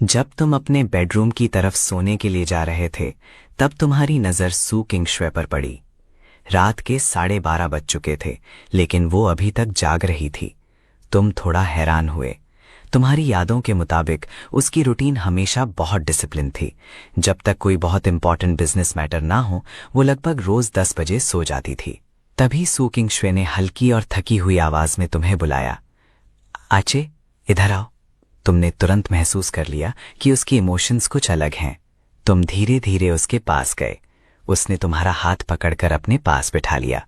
जब तुम अपने बेडरूम की तरफ सोने के लिए जा रहे थे, तब तुम्हारी नजर सू किंगशुए पर पड़ी। रात के 12:30 बज चुके थे, लेकिन वो अभी तक जाग रही थी। तुम थोड़ा हैरान हुए। तुम्हारी यादों के मुताबिक उसकी रूटीन हमेशा बहुत डिसिप्लिन थी। जब तक कोई बहुत इंपॉर्टेंट बिजनेस मैटर ना हो, वो लगभग रोज 10 बजे सो जाती थी। तभी सू किंगशुए ने हल्की और थकी हुई आवाज में तुम्हें बुलाया। आचे, इधर आओ। तुमने तुरंत महसूस कर लिया कि उसकी इमोशंस कुछ अलग हैं। तुम धीरे धीरे उसके पास गए। उसने तुम्हारा हाथ पकड़कर अपने पास बिठा लिया।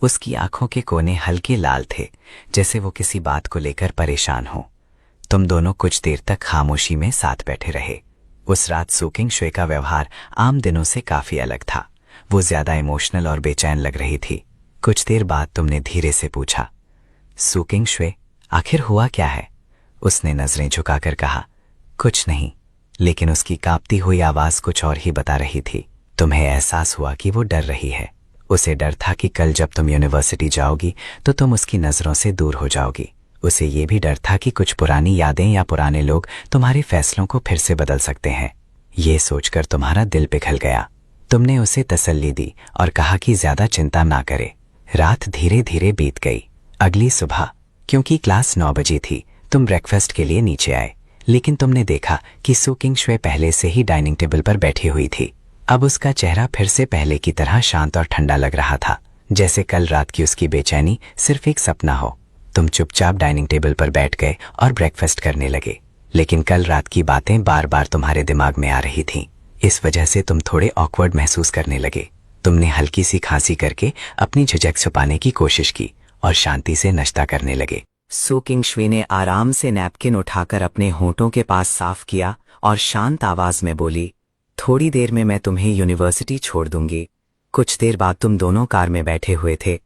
उसकी आंखों के कोने हल्के लाल थे, जैसे वो किसी बात को लेकर परेशान हो। तुम दोनों कुछ देर तक खामोशी में साथ बैठे रहे। उस रात सू किंगशुए का व्यवहार आम दिनों से काफी अलग था। वो ज्यादा इमोशनल और बेचैन लग रही थी। कुछ देर बाद तुमने धीरे से पूछा, सू किंगशुए, आखिर हुआ क्या है? उसने नजरें झुकाकर कहा, कुछ नहीं। लेकिन उसकी कांपती हुई आवाज कुछ और ही बता रही थी। तुम्हें एहसास हुआ कि वो डर रही है। उसे डर था कि कल जब तुम यूनिवर्सिटी जाओगी तो तुम उसकी नजरों से दूर हो जाओगी। उसे ये भी डर था कि कुछ पुरानी यादें या पुराने लोग तुम्हारे फैसलों को फिर से बदल सकते हैं। ये सोचकर तुम्हारा दिल पिघल गया। तुमने उसे तसल्ली दी और कहा कि ज्यादा चिंता ना करे। रात धीरे धीरे बीत गई। अगली सुबह, क्योंकि क्लास 9 बजे थी, तुम ब्रेकफास्ट के लिए नीचे आए। लेकिन तुमने देखा कि सू किंगशुए पहले से ही डाइनिंग टेबल पर बैठी हुई थी। अब उसका चेहरा फिर से पहले की तरह शांत और ठंडा लग रहा था, जैसे कल रात की उसकी बेचैनी सिर्फ एक सपना हो। तुम चुपचाप डाइनिंग टेबल पर बैठ गए और ब्रेकफास्ट करने लगे। लेकिन कल रात की बातें बार बार तुम्हारे दिमाग में आ रही थीं। इस वजह से तुम थोड़े ऑकवर्ड महसूस करने लगे। तुमने हल्की सी खांसी करके अपनी झिझक छुपाने की कोशिश की और शांति से नाश्ता करने लगे। सू किंगशुए ने आराम से नैपकिन उठाकर अपने होंठों के पास साफ किया और शांत आवाज में बोली, थोड़ी देर में मैं तुम्हें यूनिवर्सिटी छोड़ दूंगी। कुछ देर बाद तुम दोनों कार में बैठे हुए थे।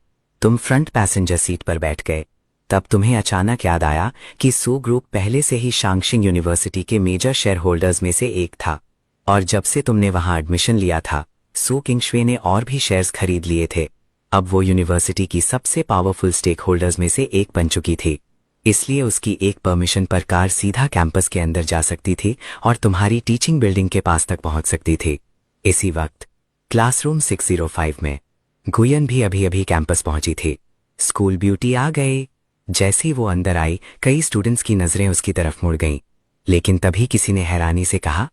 तुम फ्रंट पैसेंजर सीट पर बैठ गए। तब तुम्हें अचानक याद आया कि सू ग्रुप पहले से ही शांगशिंग यूनिवर्सिटी के मेजर शेयर होल्डर्स में से एक था, और जब से तुमने वहां एडमिशन लिया था, सू किंगशुए ने और भी शेयर्स खरीद लिए थे। अब वो यूनिवर्सिटी की सबसे पावरफुल स्टेक होल्डर्स में से एक बन चुकी थी। इसलिए उसकी एक परमिशन पर कार सीधा कैंपस के अंदर जा सकती थी और तुम्हारी टीचिंग बिल्डिंग के पास तक पहुंच सकती थी। इसी वक्त क्लासरूम 605 में गुयन भी अभी अभी कैंपस पहुंची थी। स्कूल ब्यूटी आ गई। जैसे ही वो अंदर आई, कई स्टूडेंट्स की नजरें उसकी तरफ मुड़ गईं। लेकिन तभी किसी ने हैरानी से कहा,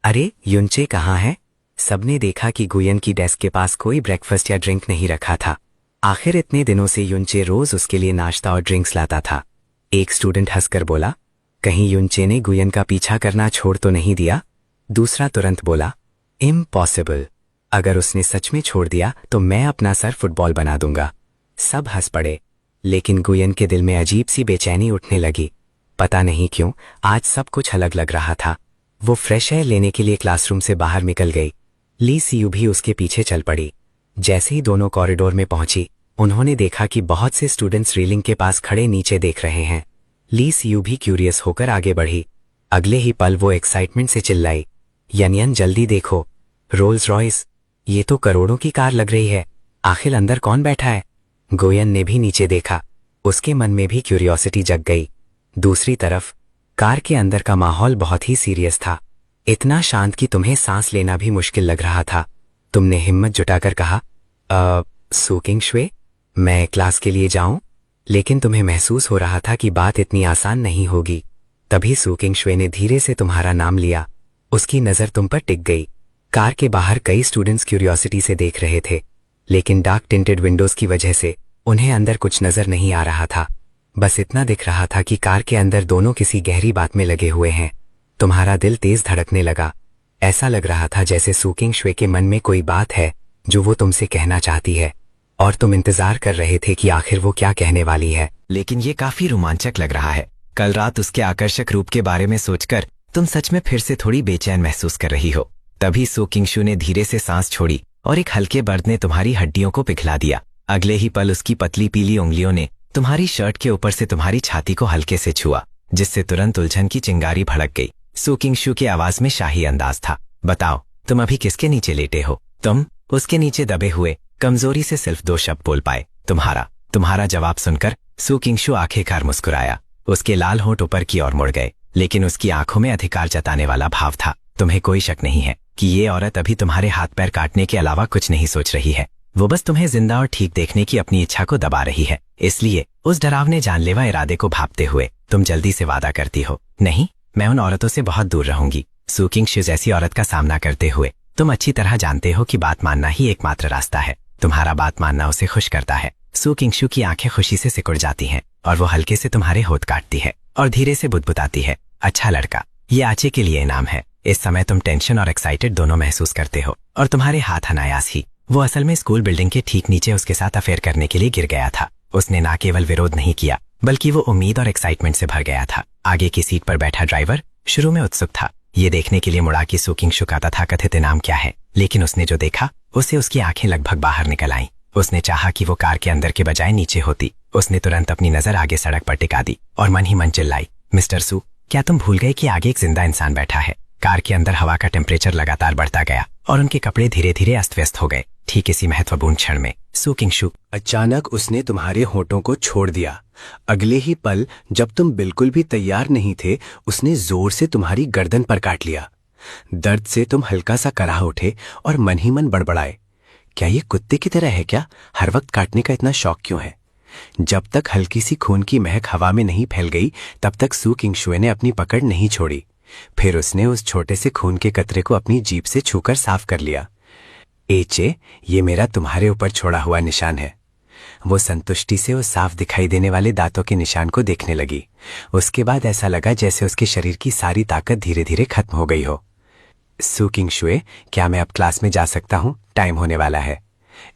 अरे युनचे कहाँ है? सबने देखा कि गुयन की डेस्क के पास कोई ब्रेकफास्ट या ड्रिंक नहीं रखा था। आखिर इतने दिनों से युनचे रोज उसके लिए नाश्ता और ड्रिंक्स लाता था। एक स्टूडेंट हंसकर बोला, कहीं युनचे ने गुयन का पीछा करना छोड़ तो नहीं दिया? दूसरा तुरंत बोला, इम्पॉसिबल। अगर उसने सच में छोड़ दिया तो मैं अपना सर फुटबॉल बना दूंगा। सब हंस पड़े, लेकिन गुयन के दिल में अजीब सी बेचैनी उठने लगी। पता नहीं क्यों आज सब कुछ अलग लग रहा था। वो फ्रेश एयर लेने के लिए क्लासरूम से बाहर निकल गई। ली सियू भी उसके पीछे चल पड़ी। जैसे ही दोनों कॉरिडोर में पहुंची, उन्होंने देखा कि बहुत से स्टूडेंट्स रेलिंग के पास खड़े नीचे देख रहे हैं। ली सियू भी क्यूरियस होकर आगे बढ़ी। अगले ही पल वो एक्साइटमेंट से चिल्लाई, यनियन जल्दी देखो, रोल्स रॉयस, ये तो करोड़ों की कार लग रही है। आखिर अंदर कौन बैठा है? गोयन ने भी नीचे देखा। उसके मन में भी क्यूरियोसिटी जग गई। दूसरी तरफ कार के अंदर का माहौल बहुत ही सीरियस था। इतना शांत कि तुम्हें सांस लेना भी मुश्किल लग रहा था। तुमने हिम्मत जुटाकर कहा, सू किंगशुए, मैं क्लास के लिए जाऊं? लेकिन तुम्हें महसूस हो रहा था कि बात इतनी आसान नहीं होगी। तभी सू किंगशुए ने धीरे से तुम्हारा नाम लिया। उसकी नजर तुम पर टिक गई। कार के बाहर कई स्टूडेंट्स क्यूरियोसिटी से देख रहे थे, लेकिन डार्क टिंटेड विंडोज की वजह से उन्हें अंदर कुछ नजर नहीं आ रहा था। बस इतना दिख रहा था कि कार के अंदर दोनों किसी गहरी बात में लगे हुए हैं। तुम्हारा दिल तेज धड़कने लगा। ऐसा लग रहा था जैसे सू किंगशुए के मन में कोई बात है जो वो तुमसे कहना चाहती है, और तुम इंतजार कर रहे थे कि आखिर वो क्या कहने वाली है। लेकिन ये काफी रोमांचक लग रहा है। कल रात उसके आकर्षक रूप के बारे में सोचकर तुम सच में फिर से थोड़ी बेचैन महसूस कर रही हो। तभी सू किंगशुए ने धीरे से सांस छोड़ी और एक हल्के दर्द ने तुम्हारी हड्डियों को पिघला दिया। अगले ही पल उसकी पतली पीली उंगलियों ने तुम्हारी शर्ट के ऊपर से तुम्हारी छाती को हल्के से छुआ, जिससे तुरंत उलझन की चिंगारी भड़क गई। सू किंगशुए की आवाज में शाही अंदाज था, बताओ तुम अभी किसके नीचे लेटे हो? तुम उसके नीचे दबे हुए कमजोरी से सिर्फ 2 शब्द बोल पाए, तुम्हारा जवाब सुनकर सू किंगशुए आखिरकार मुस्कुराया। उसके लाल होंठ ऊपर की ओर मुड़ गए लेकिन उसकी आंखों में अधिकार जताने वाला भाव था। तुम्हें कोई शक नहीं है कि ये औरत अभी तुम्हारे हाथ पैर काटने के अलावा कुछ नहीं सोच रही है। वो बस तुम्हें जिंदा और ठीक देखने की अपनी इच्छा को दबा रही है। इसलिए उस डरावने जानलेवा इरादे को भांपते हुए तुम जल्दी से वादा करती हो, नहीं, मैं उन औरतों से बहुत दूर रहूंगी। सू किंगशू जैसी औरत का सामना करते हुए तुम अच्छी तरह जानते हो कि बात मानना ही एकमात्र रास्ता है। तुम्हारा बात मानना उसे खुश करता है। सू किंगशू की आंखें खुशी से सिकुड़ जाती हैं और वो हल्के से तुम्हारे होठ काटती है और धीरे से बुदबुदाती है, अच्छा लड़का, ये आचे के लिए इनाम है। इस समय तुम टेंशन और एक्साइटेड दोनों महसूस करते हो और तुम्हारे हाथ अनायास ही वो असल में स्कूल बिल्डिंग के ठीक नीचे उसके साथ अफेयर करने के लिए गिर गया था। उसने ना केवल विरोध नहीं किया बल्कि वो उम्मीद और एक्साइटमेंट से भर गया था। आगे की सीट पर बैठा ड्राइवर शुरू में उत्सुक था, ये देखने के लिए मुड़ा कि सू किंगशू का तथाकथित इनाम क्या है, लेकिन उसने जो देखा उससे उसकी आंखें लगभग बाहर निकल आईं। उसने चाहा कि वो कार के अंदर के बजाय नीचे होती। उसने तुरंत अपनी नजर आगे सड़क पर टिका दी और मन ही मन चिल्लाई, मिस्टर सू, क्या तुम भूल गए कि आगे एक जिंदा इंसान बैठा है? कार के अंदर हवा का टेम्परेचर लगातार बढ़ता गया और उनके कपड़े धीरे धीरे अस्त व्यस्त हो गए। ठीक इसी महत्वपूर्ण क्षण में सू किंगशू अचानक उसने तुम्हारे होठों को छोड़ दिया। अगले ही पल जब तुम बिल्कुल भी तैयार नहीं थे, उसने जोर से तुम्हारी गर्दन पर काट लिया। दर्द से तुम हल्का सा कराह उठे और मन ही मन बड़बड़ाए, क्या ये कुत्ते की तरह है क्या? हर वक्त काटने का इतना शौक क्यों है? जब तक हल्की सी खून की महक हवा में नहीं फैल गई तब तक सू किंगशुए ने अपनी पकड़ नहीं छोड़ी। फिर उसने उस छोटे से खून के कतरे को अपनी जीभ से छूकर साफ कर लिया। एचे, ये मेरा तुम्हारे ऊपर छोड़ा हुआ निशान है। वो संतुष्टि से उस साफ दिखाई देने वाले दांतों के निशान को देखने लगी। उसके बाद ऐसा लगा जैसे उसके शरीर की सारी ताकत धीरे धीरे खत्म हो गई हो। सू किंगशुए, क्या मैं अब क्लास में जा सकता हूँ? टाइम होने वाला है।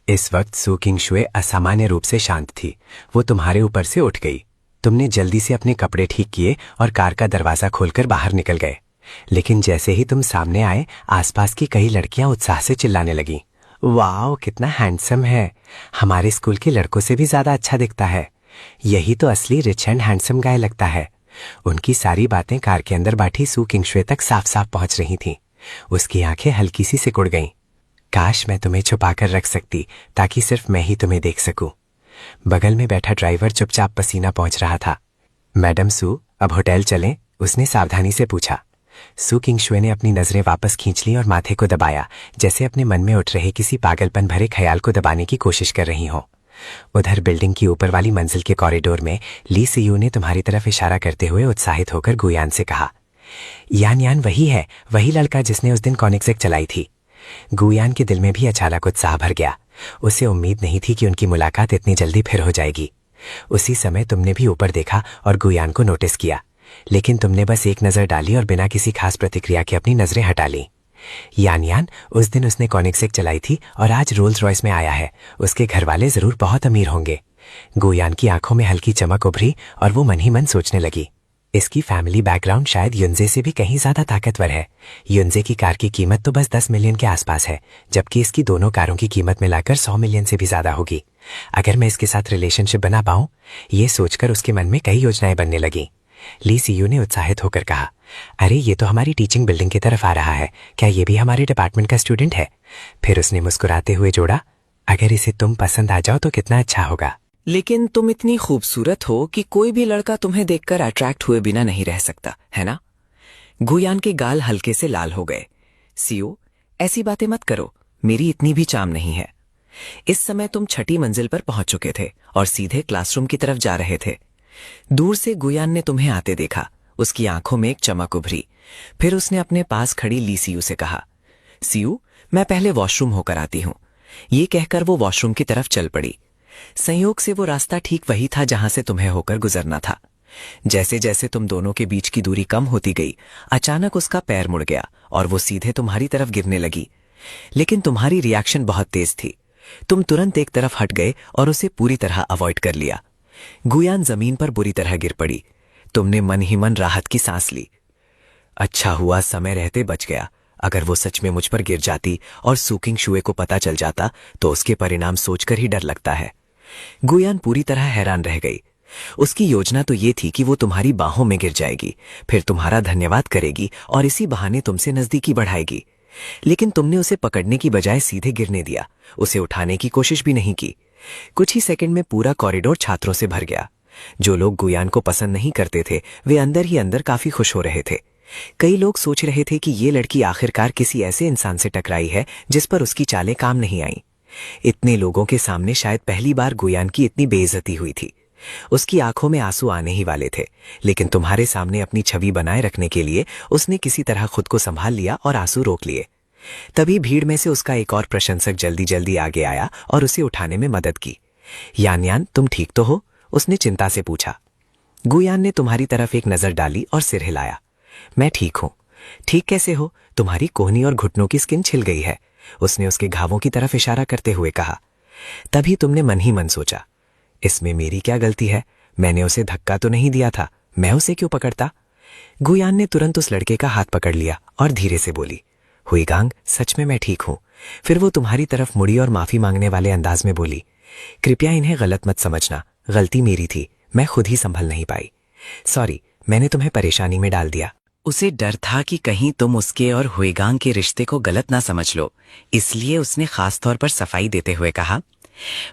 इस वक्त सू किंगशुए असामान्य रूप से शांत थी। वो तुम्हारे ऊपर से उठ गई। तुमने जल्दी से अपने कपड़े ठीक किए और कार का दरवाजा खोलकर बाहर निकल गए। लेकिन जैसे ही तुम सामने आए, आसपास की कई लड़कियां उत्साह से चिल्लाने लगीं, वाओ, कितना हैंडसम है, हमारे स्कूल के लड़कों से भी ज्यादा अच्छा दिखता है, यही तो असली रिच एंड हैंडसम गाय लगता है। उनकी सारी बातें कार के अंदर बैठी सू किंगशुए तक साफ साफ पहुंच रही थीं। उसकी आंखें हल्की सी सिकुड़ गईं। काश मैं तुम्हें छुपाकर रख सकती ताकि सिर्फ मैं ही तुम्हें देख सकूं। बगल में बैठा ड्राइवर चुपचाप पसीना पहुंच रहा था। मैडम सू, अब होटल चलें? उसने सावधानी से पूछा। सू किंगशुए ने अपनी नजरें वापस खींच ली और माथे को दबाया, जैसे अपने मन में उठ रहे किसी पागलपन भरे ख्याल को दबाने की कोशिश कर रही हो। उधर बिल्डिंग की ऊपर वाली मंजिल के कॉरिडोर में ली सियू ने तुम्हारी तरफ इशारा करते हुए उत्साहित होकर गुयान से कहा, यान यान वही है, वही लड़का जिसने उस दिन कॉनिक्सेक चलाई थी। गुयान के दिल में भी अचानक उत्साह भर गया। उसे उम्मीद नहीं थी कि उनकी मुलाकात इतनी जल्दी फिर हो जाएगी। उसी समय तुमने भी ऊपर देखा और गुयान को नोटिस किया, लेकिन तुमने बस एक नजर डाली और बिना किसी खास प्रतिक्रिया के अपनी नजरें हटा ली। यान यान, उस दिन उसने कॉनिक्सेक चलाई थी और आज रोल्स रॉयस में आया है। उसके घर वाले जरूर बहुत अमीर होंगे। गुयान की आंखों में हल्की चमक उभरी और वो मन ही मन सोचने लगी, इसकी फैमिली बैकग्राउंड शायद युनजे से भी कहीं ज्यादा ताकतवर है। युनजे की कार की कीमत तो बस 10 मिलियन के आसपास है, जबकि इसकी दोनों कारों की कीमत मिलाकर 100 मिलियन से भी ज्यादा होगी। अगर मैं इसके साथ रिलेशनशिप बना पाऊं, ये सोचकर उसके मन में कई योजनाएं बनने लगी। ली सीयू ने उत्साहित होकर कहा, अरे ये तो हमारी टीचिंग बिल्डिंग की तरफ आ रहा है, क्या ये भी हमारे डिपार्टमेंट का स्टूडेंट है? फिर उसने मुस्कुराते हुए जोड़ा, अगर इसे तुम पसंद आ जाओ तो कितना अच्छा होगा। लेकिन तुम इतनी खूबसूरत हो कि कोई भी लड़का तुम्हें देखकर अट्रैक्ट हुए बिना नहीं रह सकता, है ना? गुयान के गाल हल्के से लाल हो गए। सीओ, ऐसी बातें मत करो, मेरी इतनी भी चाम नहीं है। इस समय तुम 6ठी मंजिल पर पहुंच चुके थे और सीधे क्लासरूम की तरफ जा रहे थे। दूर से गुयान ने तुम्हें आते देखा। उसकी आंखों में एक चमक उभरी। फिर उसने अपने पास खड़ी ली सीयू से कहा, सीयू, मैं पहले वॉशरूम होकर आती हूं। ये कहकर वो वॉशरूम की तरफ चल पड़ी। संयोग से वो रास्ता ठीक वही था जहां से तुम्हें होकर गुजरना था। जैसे जैसे तुम दोनों के बीच की दूरी कम होती गई, अचानक उसका पैर मुड़ गया और वो सीधे तुम्हारी तरफ गिरने लगी। लेकिन तुम्हारी रिएक्शन बहुत तेज थी। तुम तुरंत एक तरफ हट गए और उसे पूरी तरह अवॉइड कर लिया। गुयान जमीन पर बुरी तरह गिर पड़ी। तुमने मन ही मन राहत की सांस ली। अच्छा हुआ समय रहते बच गया। अगर वो सच में मुझ पर गिर जाती और सू किंगशुए को पता चल जाता तो उसके परिणाम सोचकर ही डर लगता है। गुयान पूरी तरह हैरान रह गई। उसकी योजना तो ये थी कि वो तुम्हारी बाहों में गिर जाएगी, फिर तुम्हारा धन्यवाद करेगी और इसी बहाने तुमसे नजदीकी बढ़ाएगी। लेकिन तुमने उसे पकड़ने की बजाय सीधे गिरने दिया। उसे उठाने की कोशिश भी नहीं की। कुछ ही सेकंड में पूरा कॉरिडोर छात्रों से भर गया। जो लोग गुयान को पसंद नहीं करते थे वे अंदर ही अंदर काफी खुश हो रहे थे। कई लोग सोच रहे थे कि ये लड़की आखिरकार किसी ऐसे इंसान से टकराई है जिस पर उसकी चालें काम नहीं आईं। इतने लोगों के सामने शायद पहली बार गुयान की इतनी बेइज्जती हुई थी। उसकी आंखों में आंसू आने ही वाले थे, लेकिन तुम्हारे सामने अपनी छवि बनाए रखने के लिए उसने किसी तरह खुद को संभाल लिया और आंसू रोक लिए। तभी भीड़ में से उसका एक और प्रशंसक जल्दी जल्दी आगे आया और उसे उठाने में मदद की। यान यान, तुम ठीक तो हो? उसने चिंता से पूछा। गुयान ने तुम्हारी तरफ एक नजर डाली और सिर हिलाया। मैं ठीक हूं। ठीक कैसे हो? तुम्हारी कोहनी और घुटनों की स्किन छिल गई है, उसने उसके घावों की तरफ इशारा करते हुए कहा। तभी तुमने मन ही मन सोचा, इसमें मेरी क्या गलती है? मैंने उसे धक्का तो नहीं दिया था, मैं उसे क्यों पकड़ता? गुयान ने तुरंत उस लड़के का हाथ पकड़ लिया और धीरे से बोली, हुईगांग, सच में मैं ठीक हूं। फिर वो तुम्हारी तरफ मुड़ी और माफी मांगने वाले अंदाज में बोली, कृपया इन्हें गलत मत समझना, गलती मेरी थी, मैं खुद ही संभल नहीं पाई। सॉरी, मैंने तुम्हें परेशानी में डाल दिया। उसे डर था कि कहीं तुम उसके और हुईगांग के रिश्ते को गलत ना समझ लो, इसलिए उसने खास तौर पर सफाई देते हुए कहा,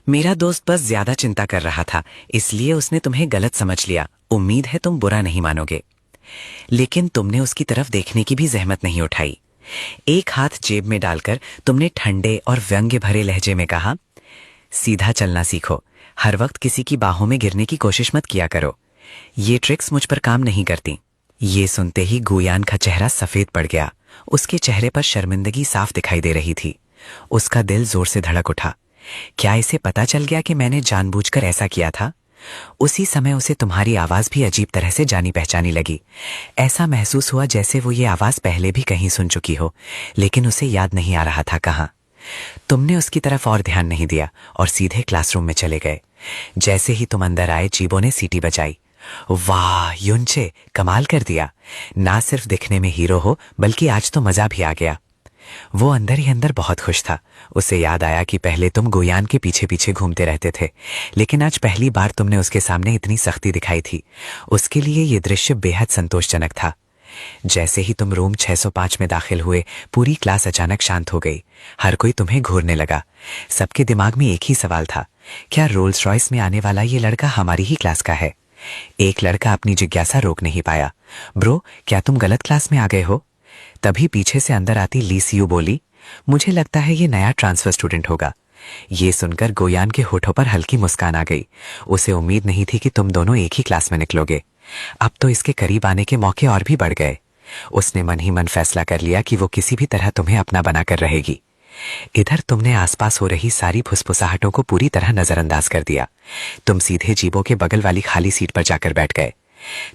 मेरा दोस्त बस ज्यादा चिंता कर रहा था, इसलिए उसने तुम्हें गलत समझ लिया। उम्मीद है तुम बुरा नहीं मानोगे। लेकिन तुमने उसकी तरफ देखने की भी जहमत नहीं उठाई। एक हाथ जेब में डालकर तुमने ठंडे और व्यंग्य भरे लहजे में कहा, सीधा चलना सीखो, हर वक्त किसी की बाहों में गिरने की कोशिश मत किया करो, ये ट्रिक्स मुझ पर काम नहीं करती। ये सुनते ही गुयान का चेहरा सफेद पड़ गया। उसके चेहरे पर शर्मिंदगी साफ दिखाई दे रही थी। उसका दिल जोर से धड़क उठा। क्या इसे पता चल गया कि मैंने जानबूझकर ऐसा किया था? उसी समय उसे तुम्हारी आवाज भी अजीब तरह से जानी पहचानी लगी। ऐसा महसूस हुआ जैसे वो ये आवाज पहले भी कहीं सुन चुकी हो, लेकिन उसे याद नहीं आ रहा था कहाँ। तुमने उसकी तरफ और ध्यान नहीं दिया और सीधे क्लासरूम में चले गए। जैसे ही तुम अंदर आए, जीबो ने सीटी बजाई। वाह युनचे, कमाल कर दिया। ना सिर्फ दिखने में हीरो हो, बल्कि आज तो मजा भी आ गया। वो अंदर ही अंदर बहुत खुश था। उसे याद आया कि पहले तुम गुयान के पीछे पीछे घूमते रहते थे, लेकिन आज पहली बार तुमने उसके सामने इतनी सख्ती दिखाई थी। उसके लिए ये दृश्य बेहद संतोषजनक था। जैसे ही तुम रूम 605 में दाखिल हुए, पूरी क्लास अचानक शांत हो गई। हर कोई तुम्हें घूरने लगा। सबके दिमाग में एक ही सवाल था, क्या रोल्स रॉयस में आने वाला ये लड़का हमारी ही क्लास का है? एक लड़का अपनी जिज्ञासा रोक नहीं पाया। ब्रो, क्या तुम गलत क्लास में आ गए हो? तभी पीछे से अंदर आती ली सियू बोली, मुझे लगता है ये नया ट्रांसफर स्टूडेंट होगा। ये सुनकर गुयान के होठों पर हल्की मुस्कान आ गई। उसे उम्मीद नहीं थी कि तुम दोनों एक ही क्लास में निकलोगे। अब तो इसके करीब आने के मौके और भी बढ़ गए। उसने मन ही मन फैसला कर लिया कि वो किसी भी तरह तुम्हें अपना बनाकर रहेगी। इधर तुमने आसपास हो रही सारी फुसफुसाहटों को पूरी तरह नजरअंदाज कर दिया। तुम सीधे जीबो के बगल वाली खाली सीट पर जाकर बैठ गए।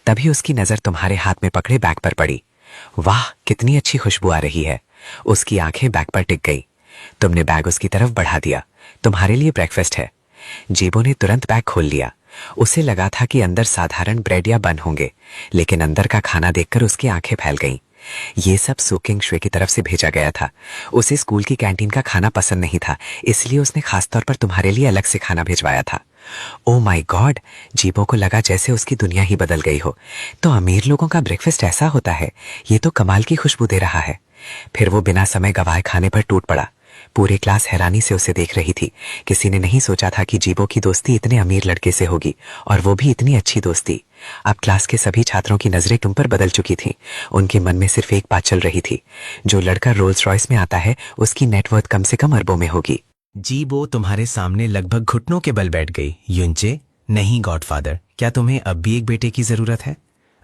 तभी उसकी नजर तुम्हारे हाथ में पकड़े बैग पर पड़ी। वाह, कितनी अच्छी खुशबू आ रही है। उसकी आंखें बैग पर टिक गई। तुमने बैग उसकी तरफ बढ़ा दिया। तुम्हारे लिए ब्रेकफास्ट है। जीबो ने तुरंत बैग खोल लिया। उसे लगा था कि अंदर साधारण ब्रेड या बन होंगे, लेकिन अंदर का खाना देखकर उसकी आंखें फैल गईं। ये सब सुकिंग श्वे की तरफ से भेजा गया था। उसे स्कूल की कैंटीन का खाना पसंद नहीं था, इसलिए उसने खासतौर पर तुम्हारे लिए अलग से खाना भिजवाया था। ओ माय गॉड, जीबो को लगा जैसे उसकी दुनिया ही बदल गई हो। तो अमीर लोगों का ब्रेकफास्ट ऐसा होता है? ये तो कमाल की खुशबू दे रहा है। फिर वो बिना समय गवाए खाने पर टूट पड़ा। पूरी क्लास हैरानी से उसे देख रही थी। किसी ने नहीं सोचा था कि जीबो की दोस्ती इतने अमीर लड़के से होगी, और वो भी इतनी अच्छी दोस्ती। अब क्लास के सभी छात्रों की नजरें तुम पर बदल चुकी थीं। उनके मन में सिर्फ एक बात चल रही थी, जो लड़का रोल्स रॉयस में आता है उसकी नेटवर्थ कम से कम अरबों में होगी। जीबो तुम्हारे सामने लगभग घुटनों के बल बैठ गई। युनचे, नहीं गॉडफादर, क्या तुम्हें अब भी एक बेटे की जरूरत है?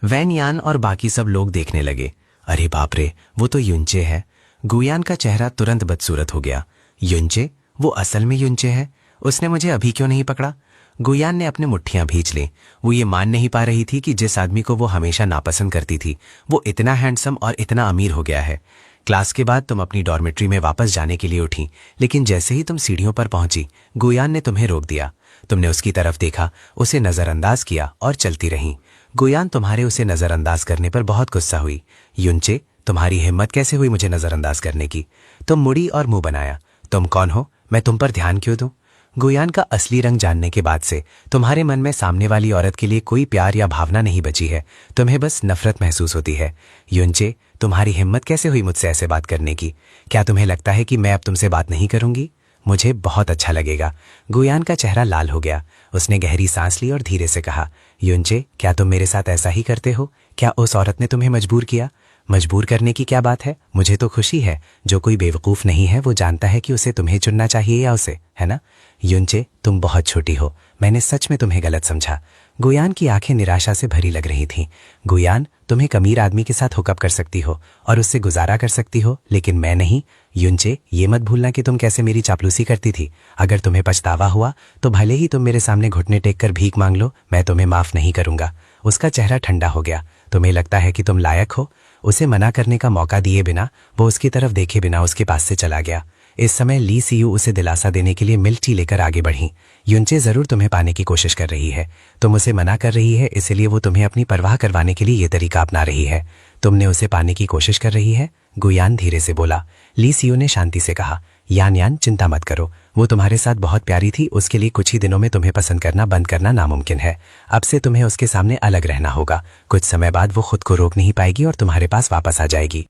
वैन यान और बाकी सब लोग देखने लगे। अरे बाप रे, वो तो युनचे है। गुयान का चेहरा तुरंत बदसूरत हो गया। युनचे? वो असल में युनचे है? उसने मुझे अभी क्यों नहीं पकड़ा? गुयान ने अपने मुट्ठियां भींच ली। वो ये मान नहीं पा रही थी कि जिस आदमी को वो हमेशा नापसंद करती थी, वो इतना हैंडसम और इतना अमीर हो गया है। क्लास के बाद तुम अपनी डॉर्मेट्री में वापस जाने के लिए उठी, लेकिन जैसे ही तुम सीढ़ियों पर पहुंची, गुयान ने तुम्हें रोक दिया। तुमने उसकी तरफ देखा, उसे नजरअंदाज किया और चलती रही। गुयान तुम्हारे उसे नजरअंदाज करने पर बहुत गुस्सा हुई। युनचे, तुम्हारी हिम्मत कैसे हुई मुझे नजरअंदाज करने की? तुम मुड़ी और मुंह बनाया। तुम कौन हो? मैं तुम पर ध्यान क्यों दूं? गुयान का असली रंग जानने के बाद से तुम्हारे मन में सामने वाली औरत के लिए कोई प्यार या भावना नहीं बची है। तुम्हें बस नफरत महसूस होती है। युनचे, तुम्हारी हिम्मत कैसे हुई मुझसे ऐसे बात करने की? क्या तुम्हें लगता है कि मैं अब तुमसे बात नहीं करूंगी? मुझे बहुत अच्छा लगेगा। गुयान का चेहरा लाल हो गया। उसने गहरी सांस ली और धीरे से कहा, युनचे, क्या तुम मेरे साथ ऐसा ही करते हो? क्या उस औरत ने तुम्हें मजबूर किया? मजबूर करने की क्या बात है? मुझे तो खुशी है। जो कोई बेवकूफ नहीं है वो जानता है कि उसे तुम्हें चुनना चाहिए या उसे, है ना? युनचे, तुम बहुत छोटी हो। मैंने सच में तुम्हें गलत समझा। गुयान की आंखें निराशा से भरी लग रही थीं। गुयान, तुम एक अमीर आदमी के साथ हुकअप कर सकती हो और उससे गुजारा कर सकती हो, लेकिन मैं नहीं। युनचे, ये मत भूलना कि तुम कैसे मेरी चापलूसी करती थी। अगर तुम्हें पछतावा हुआ तो भले ही तुम मेरे सामने घुटने टेक कर भीख मांग लो, मैं तुम्हें माफ नहीं करूंगा। उसका चेहरा ठंडा हो गया। तुम्हें लगता है कि तुम लायक हो? उसे मना करने का मौका दिए बिना, वो उसकी तरफ देखे बिना उसके पास से चला गया। इस समय ली सियू उसे दिलासा देने के लिए मिल्क टी लेकर आगे बढ़ी। युनचे जरूर तुम्हें पाने की कोशिश कर रही है। तुम उसे मना कर रही है, इसलिए वो तुम्हें अपनी परवाह करवाने के लिए ये तरीका अपना रही है। तुमने उसे पाने की कोशिश कर रही है? गुयान धीरे से बोला। ली सियू ने शांति से कहा, यान यान, चिंता मत करो। वो तुम्हारे साथ बहुत प्यारी थी। उसके लिए कुछ ही दिनों में तुम्हें पसंद करना बंद करना नामुमकिन है। अब से तुम्हें उसके सामने अलग रहना होगा। कुछ समय बाद वो खुद को रोक नहीं पाएगी और तुम्हारे पास वापस आ जाएगी।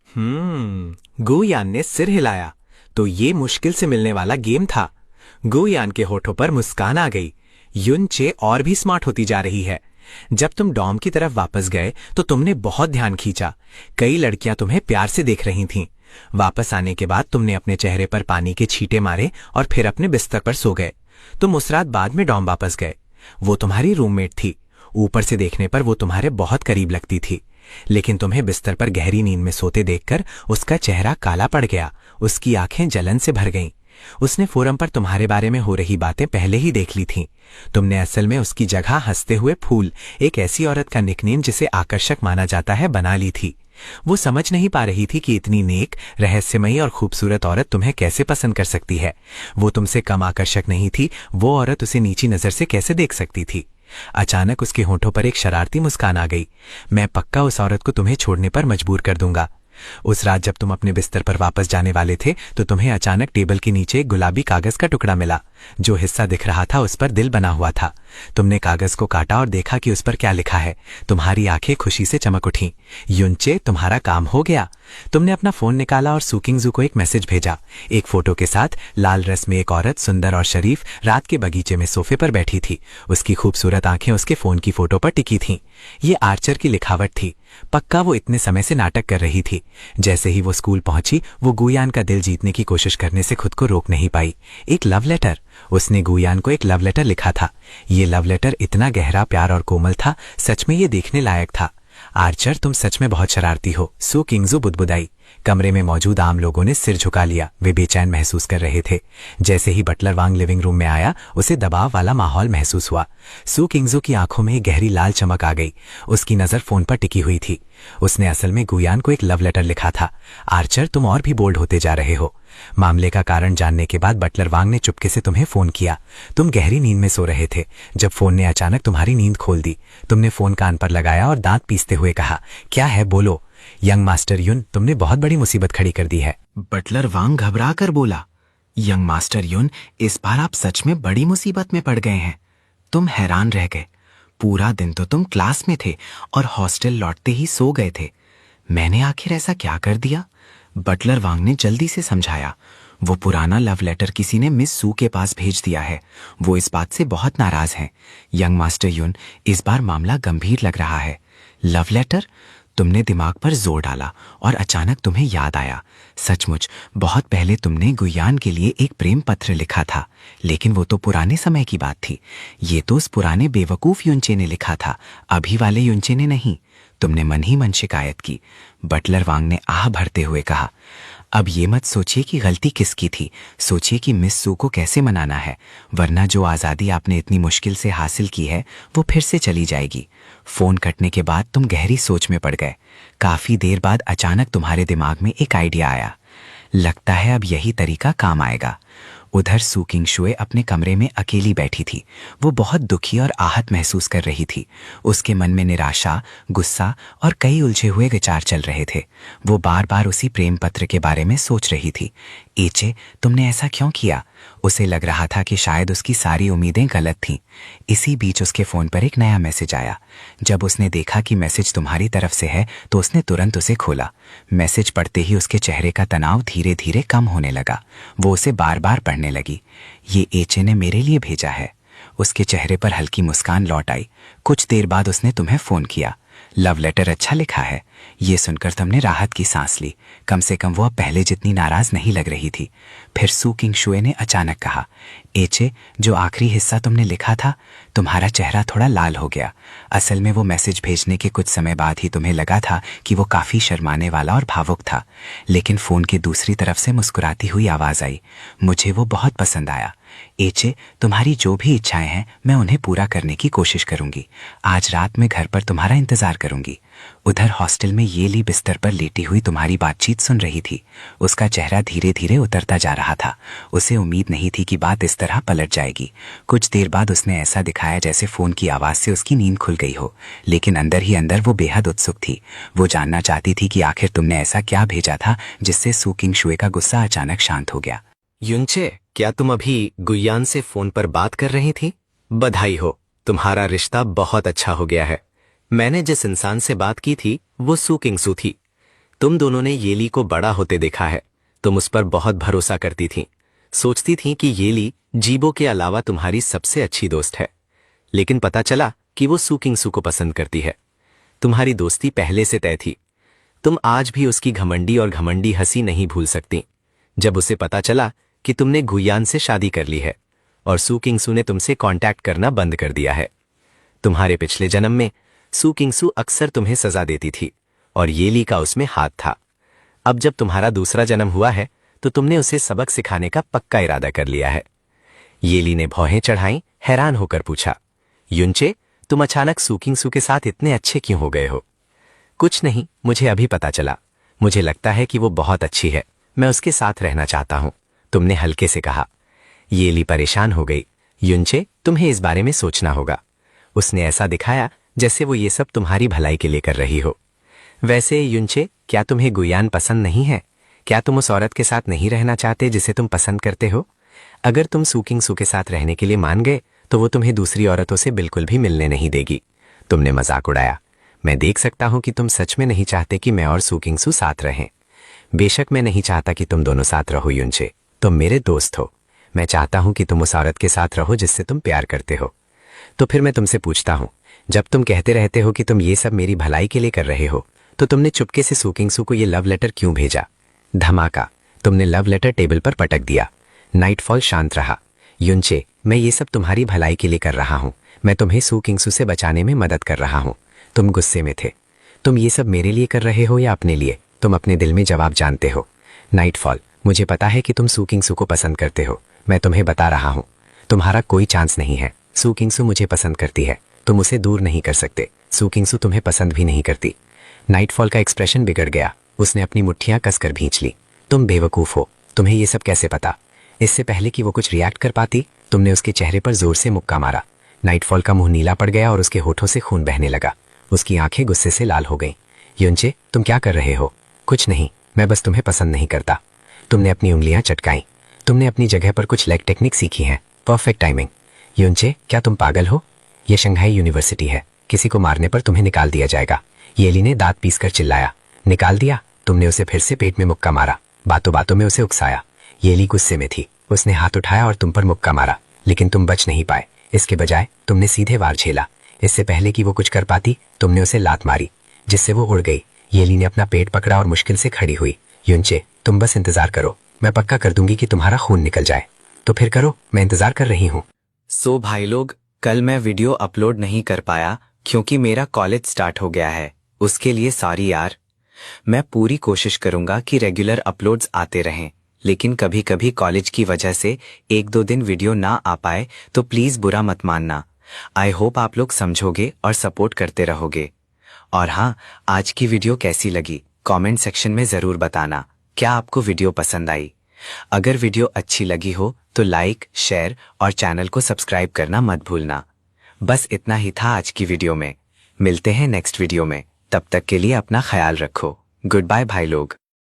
गुयान ने सिर हिलाया। तो ये मुश्किल से मिलने वाला गेम था। गुयान के होठों पर मुस्कान आ गई। युनचे और भी स्मार्ट होती जा रही है। जब तुम डॉम की तरफ वापस गए तो तुमने बहुत ध्यान खींचा। कई लड़कियां तुम्हें प्यार से देख रही थीं। वापस आने के बाद तुमने अपने चेहरे पर पानी के छींटे मारे और फिर अपने बिस्तर पर सो गए। तुम उस रात बाद में डॉम वापस गए। वो तुम्हारी रूममेट थी। ऊपर से देखने पर वो तुम्हारे बहुत करीब लगती थी, लेकिन तुम्हें बिस्तर पर गहरी नींद में सोते देखकर उसका चेहरा काला पड़ गया। उसकी आंखें जलन से भर गईं। उसने फोरम पर तुम्हारे बारे में हो रही बातें पहले ही देख ली थीं। तुमने असल में उसकी जगह हंसते हुए फूल, एक ऐसी औरत का निकनेम जिसे आकर्षक माना जाता है, बना ली थी। वो समझ नहीं पा रही थी कि इतनी नेक, रहस्यमयी और खूबसूरत औरत तुम्हें कैसे पसंद कर सकती है। वो तुमसे कम आकर्षक नहीं थी। वो औरत उसे नीची नजर से कैसे देख सकती थी? अचानक उसके होठों पर एक शरारती मुस्कान आ गई। मैं पक्का उस औरत को तुम्हें छोड़ने पर मजबूर कर दूंगा। उस रात जब तुम अपने बिस्तर पर वापस जाने वाले थे तो तुम्हें अचानक टेबल के नीचे एक गुलाबी कागज का टुकड़ा मिला। जो हिस्सा दिख रहा था उस पर दिल बना हुआ था। तुमने कागज को काटा और देखा कि उस पर क्या लिखा है। तुम्हारी आंखें खुशी से चमक उठीं। युनचे, तुम्हारा काम हो गया। तुमने अपना फोन निकाला और सुकिंगजू को एक मैसेज भेजा। एक फोटो के साथ लाल ड्रेस में एक औरत, सुंदर और शरीफ, रात के बगीचे में सोफे पर बैठी थी। उसकी खूबसूरत आंखें उसके फोन की फोटो पर टिकी थीं। ये आर्चर की लिखावट थी। पक्का वो इतने समय से नाटक कर रही थी। जैसे ही वो स्कूल पहुंची, वो गुयान का दिल जीतने की कोशिश करने से खुद को रोक नहीं पाई। एक लव लेटर। उसने गुयान को एक लव लेटर लिखा था। ये लव लेटर इतना गहरा, प्यार और कोमल था, सच में ये देखने लायक था। आर्चर, तुम सच में बहुत शरारती हो, सू किंगजू बुदबुदाई। कमरे में मौजूद आम लोगों ने सिर झुका लिया। वे बेचैन महसूस कर रहे थे। जैसे ही बटलर वांग लिविंग रूम में आया, उसे दबाव वाला माहौल महसूस हुआ। सू किंगजू की आंखों में गहरी लाल चमक आ गई। उसकी नजर फोन पर टिकी हुई थी। उसने असल में गुयान को एक लव लेटर लिखा था। आर्चर, तुम और भी बोल्ड होते जा रहे हो। मामले का कारण जानने के बाद बटलर वांग ने चुपके से तुम्हें फोन किया। तुम गहरी नींद में सो रहे थे जब फोन ने अचानक तुम्हारी नींद खोल दी। तुमने फोन कान पर लगाया और दांत पीसते हुए कहा, क्या है, बोलो। यंग मास्टर युन, तुमने बहुत बड़ी मुसीबत खड़ी कर दी है। बटलर वांग घबरा कर बोला, यंग मास्टर युन, इस बार आप सच में बड़ी मुसीबत में पड़ गए हैं। तुम हैरान रह गए। पूरा दिन तो तुम क्लास में थे और हॉस्टल लौटते ही सो गए थे। मैंने आखिर ऐसा क्या कर दिया? बटलर वांग ने जल्दी से समझाया। वो पुराना लव लेटर किसी ने मिस सू के पास भेज दिया है। वो इस बात से बहुत नाराज हैं। यंग मास्टर युन, इस बार मामला गंभीर लग रहा है। Love letter? तुमने दिमाग पर जोर डाला और अचानक तुम्हें याद आया। सचमुच बहुत पहले तुमने गुयान के लिए एक प्रेम पत्र लिखा था, लेकिन वो तो पुराने समय की बात थी। ये तो उस पुराने बेवकूफ युनचे ने लिखा था, अभी वाले युनचे ने नहीं। तुमने मन ही मन शिकायत की। बटलर वांग ने आह भरते हुए कहा, अब ये मत सोचिए कि गलती किसकी थी, सोचिए कि मिस सू को कैसे मनाना है, वरना जो आज़ादी आपने इतनी मुश्किल से हासिल की है वो फिर से चली जाएगी। फोन कटने के बाद तुम गहरी सोच में पड़ गए। काफी देर बाद अचानक तुम्हारे दिमाग में एक आइडिया आया। लगता है अब यही तरीका काम आएगा। उधर सू किंगशुए अपने कमरे में अकेली बैठी थी। वो बहुत दुखी और आहत महसूस कर रही थी। उसके मन में निराशा, गुस्सा और कई उलझे हुए विचार चल रहे थे। वो बार बार उसी प्रेम पत्र के बारे में सोच रही थी। एचे, तुमने ऐसा क्यों किया? उसे लग रहा था कि शायद उसकी सारी उम्मीदें गलत थीं। इसी बीच उसके फोन पर एक नया मैसेज आया। जब उसने देखा कि मैसेज तुम्हारी तरफ से है तो उसने तुरंत उसे खोला। मैसेज पढ़ते ही उसके चेहरे का तनाव धीरे धीरे कम होने लगा। वो उसे बार बार पढ़ने लगी। ये एचे ने मेरे लिए भेजा है। उसके चेहरे पर हल्की मुस्कान लौट आई। कुछ देर बाद उसने तुम्हें फोन किया। लव लेटर अच्छा लिखा है। ये सुनकर तुमने राहत की सांस ली। कम से कम वो अब पहले जितनी नाराज नहीं लग रही थी। फिर सू किंग शुए ने अचानक कहा, एचे, जो आखिरी हिस्सा तुमने लिखा था। तुम्हारा चेहरा थोड़ा लाल हो गया। असल में वो मैसेज भेजने के कुछ समय बाद ही तुम्हें लगा था कि वो काफी शर्माने वाला और भावुक था, लेकिन फोन की दूसरी तरफ से मुस्कुराती हुई आवाज आई। मुझे वो बहुत पसंद आया। एचे, तुम्हारी जो भी इच्छाएं हैं मैं उन्हें पूरा करने की कोशिश करूंगी। आज रात में घर पर तुम्हारा इंतजार करूंगी। उधर हॉस्टल में ये ली बिस्तर पर लेटी हुई तुम्हारी बातचीत सुन रही थी। उसका चेहरा धीरे धीरे उतरता जा रहा था। उसे उम्मीद नहीं थी कि बात इस तरह पलट जाएगी। कुछ देर बाद उसने ऐसा दिखाया जैसे फोन की आवाज से उसकी नींद खुल गई हो, लेकिन अंदर ही अंदर वो बेहद उत्सुक थी। वो जानना चाहती थी कि आखिर तुमने ऐसा क्या भेजा था जिससे सू किंग शुए का गुस्सा अचानक शांत हो गया। युनचे, क्या तुम अभी गुयान से फोन पर बात कर रही थी? बधाई हो, तुम्हारा रिश्ता बहुत अच्छा हो गया है। मैंने जिस इंसान से बात की थी वो सू किंग सू थी। तुम दोनों ने येली को बड़ा होते देखा है। तुम उस पर बहुत भरोसा करती थी। सोचती थी कि येली जीबो के अलावा तुम्हारी सबसे अच्छी दोस्त है, लेकिन पता चला कि वो सू किंग सू को पसंद करती है। तुम्हारी दोस्ती पहले से तय थी। तुम आज भी उसकी घमंडी और घमंडी हंसी नहीं भूल सकती। जब उसे पता चला कि तुमने गुयान से शादी कर ली है और सू किंग सू ने तुमसे कांटेक्ट करना बंद कर दिया है। तुम्हारे पिछले जन्म में सू किंग सू अक्सर तुम्हें सजा देती थी और येली का उसमें हाथ था। अब जब तुम्हारा दूसरा जन्म हुआ है तो तुमने उसे सबक सिखाने का पक्का इरादा कर लिया है। येली ने भौहें चढ़ाई, हैरान होकर पूछा, युनचे, तुम अचानक सू किंग सू के साथ इतने अच्छे क्यों हो गए हो? कुछ नहीं, मुझे अभी पता चला। मुझे लगता है कि वो बहुत अच्छी है। मैं उसके साथ रहना चाहता हूं, तुमने हल्के से कहा। येली परेशान हो गई। युनचे, तुम्हें इस बारे में सोचना होगा। उसने ऐसा दिखाया जैसे वो ये सब तुम्हारी भलाई के लिए कर रही हो। वैसे युनचे, क्या तुम्हें गुयान पसंद नहीं है? क्या तुम उस औरत के साथ नहीं रहना चाहते जिसे तुम पसंद करते हो? अगर तुम सू किंग सू के साथ रहने के लिए मान गए तो वो तुम्हें दूसरी औरतों से बिल्कुल भी मिलने नहीं देगी। तुमने मजाक उड़ाया। मैं देख सकता हूं कि तुम सच में नहीं चाहते कि मैं और सू किंग सू साथ रहें। बेशक मैं नहीं चाहता कि तुम दोनों साथ रहो युनचे। तुम मेरे दोस्त हो। मैं चाहता हूं कि तुम उस औरत के साथ रहो जिससे तुम प्यार करते हो। तो फिर मैं तुमसे पूछता हूं, जब तुम कहते रहते हो कि तुम ये सब मेरी भलाई के लिए कर रहे हो, तो तुमने चुपके से सू किंग सू को ये लव लेटर क्यों भेजा? धमाका, तुमने लव लेटर टेबल पर पटक दिया। नाइटफॉल शांत रहा। युनचे, मैं ये सब तुम्हारी भलाई के लिए कर रहा हूं। मैं तुम्हें सू किंग सू से बचाने में मदद कर रहा हूं। तुम गुस्से में थे। तुम ये सब मेरे लिए कर रहे हो या अपने लिए? तुम अपने दिल में जवाब जानते हो। नाइटफॉल, मुझे पता है कि तुम सू किंग सू को पसंद करते हो। मैं तुम्हें बता रहा हूं, तुम्हारा कोई चांस नहीं है। सू किंग सू मुझे पसंद करती है। तुम उसे दूर नहीं कर सकते। सू किंग सू तुम्हें पसंद भी नहीं करती। नाइटफॉल का एक्सप्रेशन बिगड़ गया। उसने अपनी मुट्ठियां कसकर भींच ली। तुम बेवकूफ हो। तुम्हें ये सब कैसे पता? इससे पहले कि वो कुछ रिएक्ट कर पाती, तुमने उसके चेहरे पर जोर से मुक्का मारा। नाइटफॉल का मुंह नीला पड़ गया और उसके होठों से खून बहने लगा। उसकी आंखें गुस्से से लाल हो गईं। युनचे, तुम क्या कर रहे हो? कुछ नहीं, मैं बस तुम्हें पसंद नहीं करता। तुमने अपनी उंगलियां चटकाई। तुमने अपनी जगह पर कुछ लेग टेक्निक सीखी है। Perfect timing. युनचे, क्या तुम पागल हो? यह शंघाई यूनिवर्सिटी है। किसी को मारने पर तुम्हें निकाल दिया जाएगा। येली ने दांत पीसकर चिल्लाया। निकाल दिया? तुमने उसे फिर से पेट में मुक्का मारा। बातों बातों में उसे उकसाया। येली गुस्से में थी। उसने हाथ उठाया और तुम पर मुक्का मारा, लेकिन तुम बच नहीं पाए। इसके बजाय तुमने सीधे वार झेला। इससे पहले कि वो कुछ कर पाती, तुमने उसे लात मारी, जिससे वो उड़ गई। येली ने अपना पेट पकड़ा और मुश्किल से खड़ी हुई। युनचे, तुम बस इंतजार करो। मैं पक्का कर दूंगी कि तुम्हारा खून निकल जाए। तो फिर करो, मैं इंतजार कर रही हूँ। सो भाई लोग, कल मैं वीडियो अपलोड नहीं कर पाया क्योंकि मेरा कॉलेज स्टार्ट हो गया है। उसके लिए सॉरी यार। मैं पूरी कोशिश करूंगा कि रेगुलर अपलोड्स आते रहें, लेकिन कभी कभी कॉलेज की वजह से 1-2 दिन वीडियो ना आ पाए तो प्लीज बुरा मत मानना। आई होप आप लोग समझोगे और सपोर्ट करते रहोगे। और हाँ, आज की वीडियो कैसी लगी कमेंट सेक्शन में जरूर बताना। क्या आपको वीडियो पसंद आई? अगर वीडियो अच्छी लगी हो तो लाइक, शेयर और चैनल को सब्सक्राइब करना मत भूलना। बस इतना ही था आज की वीडियो में। मिलते हैं नेक्स्ट वीडियो में। तब तक के लिए अपना ख्याल रखो। गुड बाय भाई लोग।